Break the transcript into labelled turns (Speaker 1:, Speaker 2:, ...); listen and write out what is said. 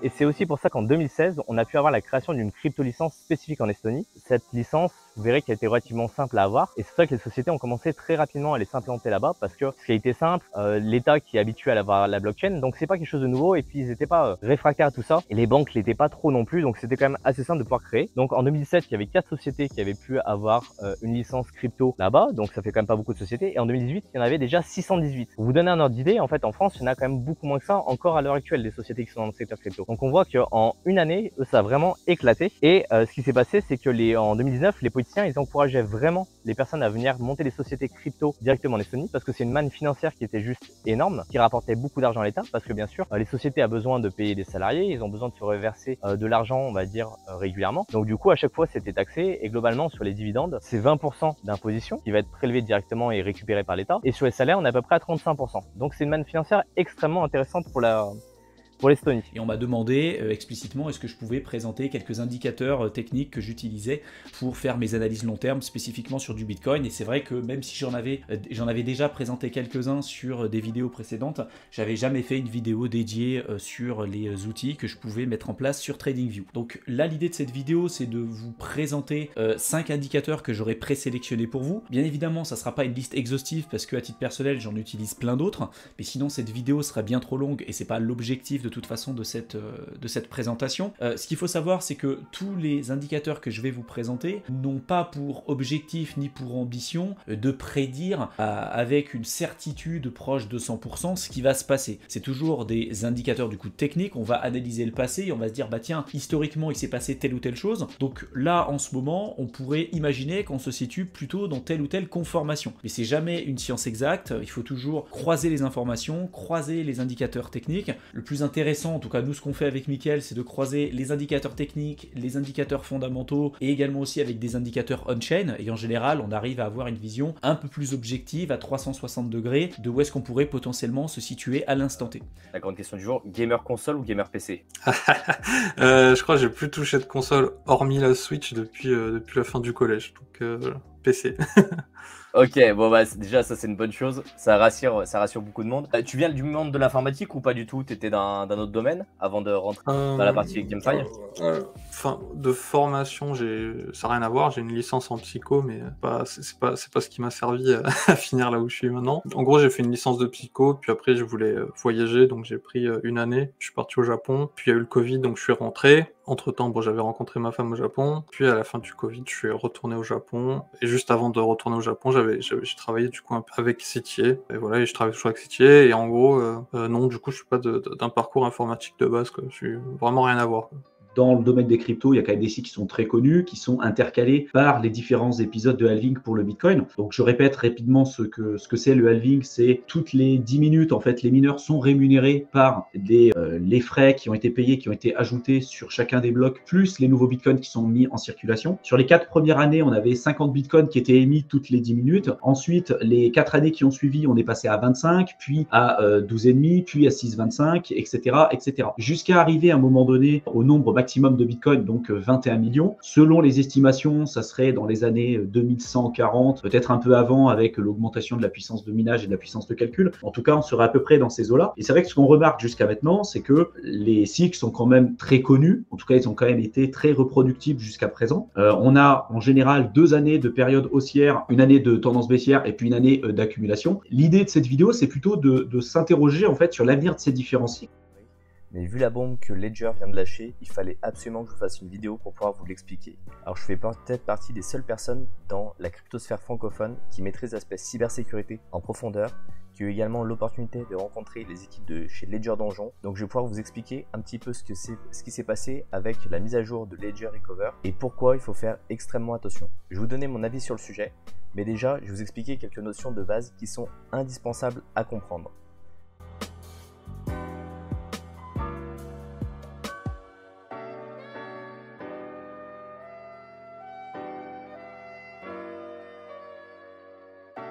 Speaker 1: Et c'est aussi pour ça qu'en 2016, on a pu avoir la création d'une crypto-licence spécifique en Estonie. Cette licence, vous verrez qu'elle était relativement simple à avoir. Et c'est pour ça que les sociétés ont commencé très rapidement à les s'implanter là-bas parce que ce qui a été simple, l'État qui est habitué à avoir la blockchain, donc c'est pas quelque chose de nouveau. Et puis ils n'étaient pas réfractaires à tout ça. Et les banques l'étaient pas trop non plus, donc c'était quand même assez simple de pouvoir créer. Donc en 2017, il y avait 4 sociétés qui avaient pu avoir une licence crypto là-bas, donc ça fait quand même pas beaucoup de sociétés. Et en 2018, il y en avait déjà 618. Pour vous donner un ordre d'idée, en fait en France, il y en a quand même beaucoup moins que ça encore à l'heure actuelle des sociétés qui sont dans le secteur crypto. Donc on voit qu'en une année, ça a vraiment éclaté. Et ce qui s'est passé, c'est que en 2019, les politiciens, ils encourageaient vraiment les personnes à venir monter des sociétés crypto directement en Estonie parce que c'est une manne financière qui était juste énorme, qui rapportait beaucoup d'argent à l'État parce que bien sûr, les sociétés ont besoin de payer des salariés, ils ont besoin de se reverser de l'argent, on va dire, régulièrement. Donc du coup, à chaque fois, c'était taxé et globalement, sur les dividendes, c'est 20% d'imposition qui va être prélevé directement et récupéré par l'État. Et sur les salaires, on est à peu près à 35%. Donc c'est une manne financière extrêmement intéressante pour l'Estonie.
Speaker 2: Et on m'a demandé explicitement est-ce que je pouvais présenter quelques indicateurs techniques que j'utilisais pour faire mes analyses long terme spécifiquement sur du Bitcoin. Et c'est vrai que même si j'en avais déjà présenté quelques-uns sur des vidéos précédentes, j'avais jamais fait une vidéo dédiée sur les outils que je pouvais mettre en place sur TradingView. Donc là, l'idée de cette vidéo, c'est de vous présenter 5 indicateurs que j'aurais présélectionnés pour vous. Bien évidemment, ça ne sera pas une liste exhaustive parce qu'à titre personnel, j'en utilise plein d'autres. Mais sinon, cette vidéo sera bien trop longue et c'est pas l'objectif de toute façon de cette présentation. Ce qu'il faut savoir, c'est que tous les indicateurs que je vais vous présenter n'ont pas pour objectif ni pour ambition de prédire avec une certitude proche de 100% ce qui va se passer. C'est toujours des indicateurs du coup techniques, on va analyser le passé et on va se dire bah tiens, historiquement il s'est passé telle ou telle chose, donc là en ce moment on pourrait imaginer qu'on se situe plutôt dans telle ou telle conformation. Mais c'est jamais une science exacte, il faut toujours croiser les informations, croiser les indicateurs techniques. Le plus intéressant, en tout cas nous ce qu'on fait avec Mickaël, c'est de croiser les indicateurs techniques, les indicateurs fondamentaux et également aussi avec des indicateurs on-chain, et en général on arrive à avoir une vision un peu plus objective à 360 degrés de où est-ce qu'on pourrait potentiellement se situer à l'instant T.
Speaker 1: La grande question du jour, gamer console ou gamer PC?
Speaker 3: Je crois que j'ai plus touché de console hormis la Switch depuis la fin du collège, donc PC.
Speaker 1: Ok, bon bah déjà ça c'est une bonne chose, ça rassure beaucoup de monde. Tu viens du monde de l'informatique ou pas du tout? T'étais d'un autre domaine avant de rentrer dans la partie GameFi?
Speaker 3: Enfin, de formation, ça n'a rien à voir, j'ai une licence en psycho, mais c'est pas ce qui m'a servi à finir là où je suis maintenant. En gros, j'ai fait une licence de psycho, puis après je voulais voyager, donc j'ai pris une année, je suis parti au Japon, puis il y a eu le Covid, donc je suis rentré. Entre-temps, bon, j'avais rencontré ma femme au Japon, puis à la fin du Covid, je suis retourné au Japon, et juste avant de retourner au Japon, j'ai travaillé du coup un peu avec Sétier, et voilà, et je travaille toujours avec Sétier, et en gros, non, du coup, je suis pas d'un parcours informatique de base, quoi. Je suis vraiment rien à voir, quoi.
Speaker 2: Dans le domaine des cryptos, il y a quand même des sites qui sont très connus, qui sont intercalés par les différents épisodes de halving pour le Bitcoin. Donc je répète rapidement ce que c'est le halving, c'est toutes les 10 minutes, en fait, les mineurs sont rémunérés par les frais qui ont été payés, qui ont été ajoutés sur chacun des blocs, plus les nouveaux Bitcoins qui sont mis en circulation. Sur les 4 premières années, on avait 50 Bitcoins qui étaient émis toutes les 10 minutes. Ensuite, les 4 années qui ont suivi, on est passé à 25, puis à 12,5, puis à 6,25, etc., etc. Jusqu'à arriver à un moment donné au nombre maximum de Bitcoin, donc 21 millions. Selon les estimations, ça serait dans les années 2140, peut-être un peu avant avec l'augmentation de la puissance de minage et de la puissance de calcul. En tout cas, on serait à peu près dans ces eaux-là. Et c'est vrai que ce qu'on remarque jusqu'à maintenant, c'est que les cycles sont quand même très connus. En tout cas, ils ont quand même été très reproductibles jusqu'à présent. On a en général 2 années de période haussière, une année de tendance baissière et puis une année d'accumulation. L'idée de cette vidéo, c'est plutôt de s'interroger en fait sur l'avenir de ces différents cycles.
Speaker 1: Mais vu la bombe que Ledger vient de lâcher, il fallait absolument que je fasse une vidéo pour pouvoir vous l'expliquer. Alors je fais peut-être partie des seules personnes dans la cryptosphère francophone qui maîtrisent l'aspect cybersécurité en profondeur, qui ont eu également l'opportunité de rencontrer les équipes de chez Ledger Donjon. Donc je vais pouvoir vous expliquer un petit peu ce qui s'est passé avec la mise à jour de Ledger Recover et pourquoi il faut faire extrêmement attention. Je vais vous donner mon avis sur le sujet, mais déjà je vais vous expliquer quelques notions de base qui sont indispensables à comprendre.